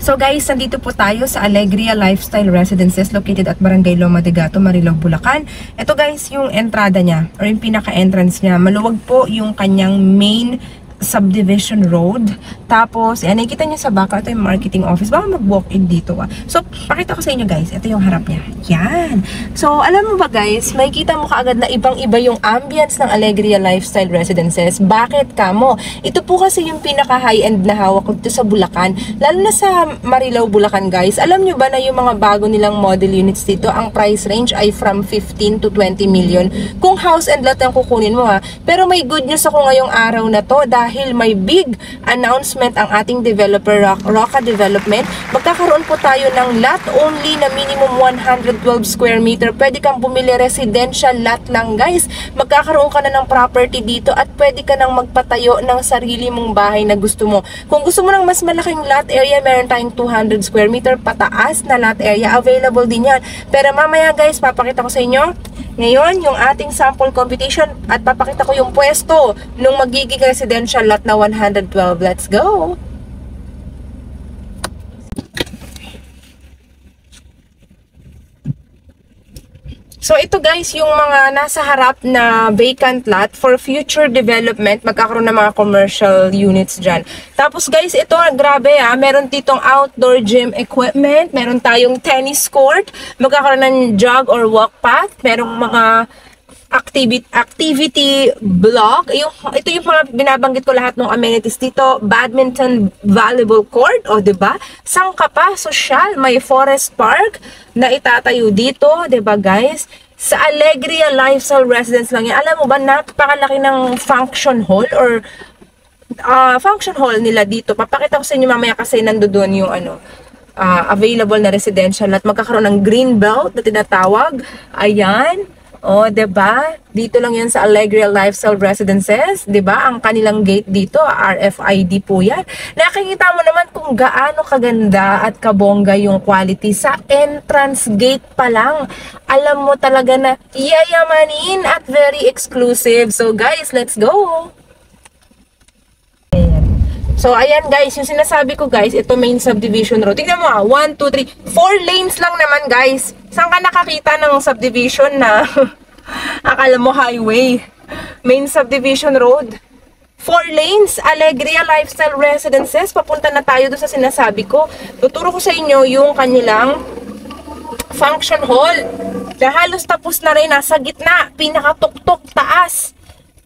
So guys, nandito po tayo sa Alegria Lifestyle Residences located at Barangay Loma de Gato, Marilao, Bulacan. Ito guys, yung entrada niya or yung pinaka-entrance niya. Maluwag po yung kanyang main subdivision road. Tapos, yan, nakikita niyo sa back, ito yung marketing office. Baka mag-walk-in dito. So, pakita ko sa inyo guys. Ito yung harap niya. Yan. So, alam mo ba guys, makikita mo kaagad na ibang-iba yung ambience ng Alegria Lifestyle Residences. Bakit kamo? Ito po kasi yung pinaka-high-end na hawak ko dito sa Bulacan. Lalo na sa Marilao, Bulacan guys. Alam nyo ba na yung mga bago nilang model units dito, ang price range ay from 15 to 20 million. Kung house and lot ang kukunin mo ha. Pero may good news ako ngayong araw na to dahil may big announcement ang ating developer Roca Development. Magkakaroon po tayo ng lot only na minimum 112 square meter. Pwede kang bumili residential lot lang guys. Magkakaroon ka na ng property dito at pwede ka nang magpatayo ng sarili mong bahay na gusto mo. Kung gusto mo ng mas malaking lot area, meron tayong 200 square meter pataas na lot area. Available din yan. Pero mamaya guys, papakita ko sa inyo ngayon yung ating sample computation at papakita ko yung pwesto nung magiging residential lot na 112. Let's go! So ito guys, yung mga nasa harap na vacant lot for future development, magkakaroon ng mga commercial units dyan. Tapos guys, ito grabe meron ditong outdoor gym equipment, meron tayong tennis court, magkakaroon ng jog or walk path, merong mga activity block. Ito yung mga binabanggit ko lahat ng amenities dito. Badminton volleyball court, o diba? Sangka pa, social, may forest park na itatayo dito, diba guys? Sa Alegria Lifestyle Residence lang yan. Alam mo ba, napakalaki ng function hall or function hall nila dito. Papakita ko sa inyo mamaya kasi nandoon yung available na residential at magkakaroon ng green belt na tinatawag. Ayan. O, diba? Dito lang yan sa Alegria Lifestyle Residences. Diba? Ang kanilang gate dito, RFID po yan. Nakikita mo naman kung gaano kaganda at kabongga yung quality sa entrance gate pa lang. Alam mo talaga na yayamanin at very exclusive. So guys, let's go! So, ayan guys, yung sinasabi ko guys, ito main subdivision road. Tingnan mo 1, 2, 3, 4 lanes lang naman guys. Saan ka nakakita ng subdivision na akala mo highway? Main subdivision road. 4 lanes, Alegria Lifestyle Residences. Papunta na tayo doon sa sinasabi ko. Tuturo ko sa inyo yung kanilang function hall. Na halos tapos na rin, nasa gitna, pinakatuktok, taas.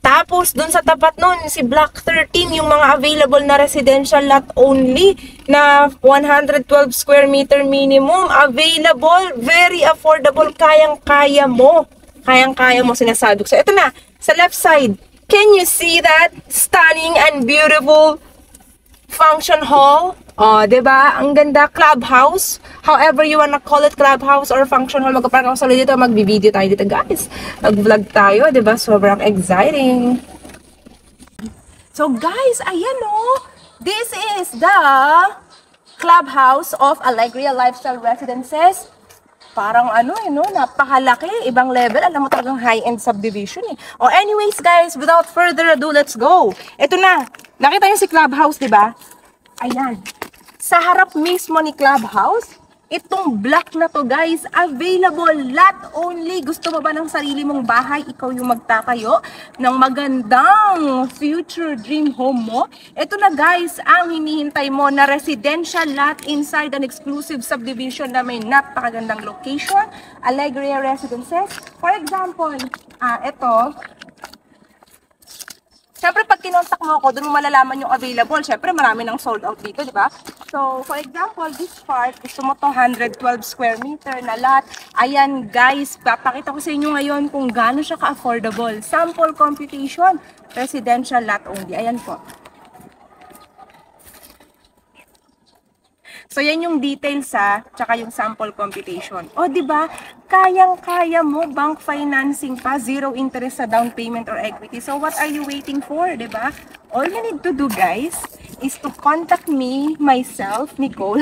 Tapos, dun sa tapat nun, si Block 13, yung mga available na residential lot only na 112 square meter minimum. Available, very affordable, kayang-kaya mo. Kayang-kaya mo, sinasabi ko. So, ito na, sa left side. Can you see that? Stunning and beautiful function hall. Oh, diba? Ang ganda, clubhouse. However you wanna call it, clubhouse or function hall. Magpaparang ako sa dito, magbi-video tayo dito, guys. Mag-vlog tayo, diba? Sobrang exciting. So, guys, ayan this is the clubhouse of Alegria Lifestyle Residences. Parang napakalaki, ibang level. Alam mo talagang high-end subdivision Oh, anyways, guys, without further ado, let's go. Ito na. Nakita niyo si clubhouse, diba? Ayan. Sa harap mismo ni clubhouse, itong block na to guys, available lot only. Gusto mo ba ng sarili mong bahay? Ikaw yung magtatayo ng magandang future dream home mo? Ito na guys, ang hinihintay mo na residential lot inside an exclusive subdivision na may napakagandang location, Alegria Residences. For example, ito, siyempre, pag kinontak mo ako, doon mo malalaman yung available. Siyempre, marami nang sold out dito, di ba? So, for example, this part, gusto mo to 112 square meter na lot. Ayan, guys, papakita ko sa inyo ngayon kung gaano siya ka-affordable. Sample computation, residential lot only. Ayan po. So, yan yung details tsaka yung sample computation. O, diba? Kayang-kaya mo, bank financing pa, zero interest sa down payment or equity. So, what are you waiting for, diba? All you need to do, guys, is to contact me, myself, Nicole.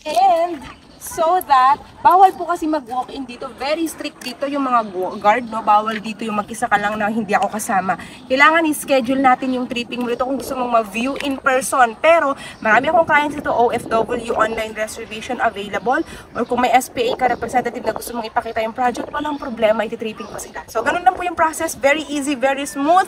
And, So that, bawal po kasi mag-walk-in dito. Very strict dito yung mga guard, no? Bawal dito yung mag-isa ka lang na hindi ako kasama. Kailangan i-schedule natin yung tripping mo dito kung gusto mong ma-view in person. Pero, marami akong clients dito, OFW, online reservation available. Or kung may SPA ka representative na gusto mong ipakita yung project, walang problema, iti-tripping ko sila. So, ganun lang po yung process. Very easy, very smooth.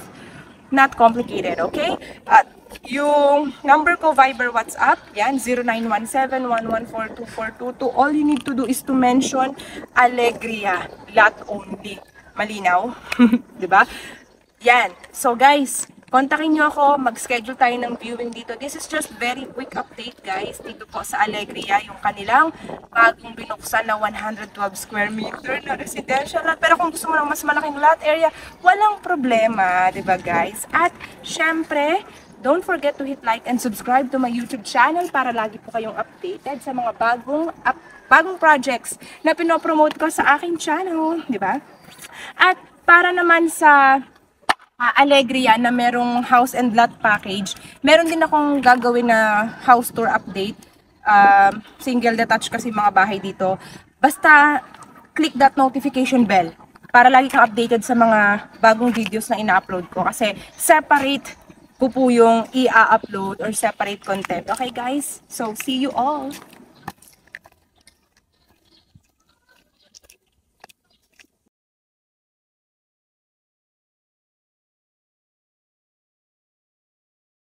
Not complicated, okay? At yung number ko, Viber, WhatsApp, yan, 0917-114-2422. All you need to do is to mention Alegria, lot only. Malinaw? Diba? Yan. So guys, kontakin nyo ako, mag-schedule tayo ng viewing dito. This is just very quick update guys, dito po sa Alegria, yung kanilang bagong binuksan na 112 square meter na residential lot. Pero kung gusto mo ng mas malaking lot area, walang problema, diba guys? At syempre, don't forget to hit like and subscribe to my YouTube channel para lagi po kayong updated sa mga bagong projects na pinopromote ko sa aking channel, diba? At para naman sa Alegria na merong house and lot package, meron din akong gagawin na house tour update. Single detached kasi mga bahay dito. Basta click that notification bell para lagi kang updated sa mga bagong videos na ina-upload ko. Kasi separate ko po yung i-upload or separate content. Okay guys? So see you all!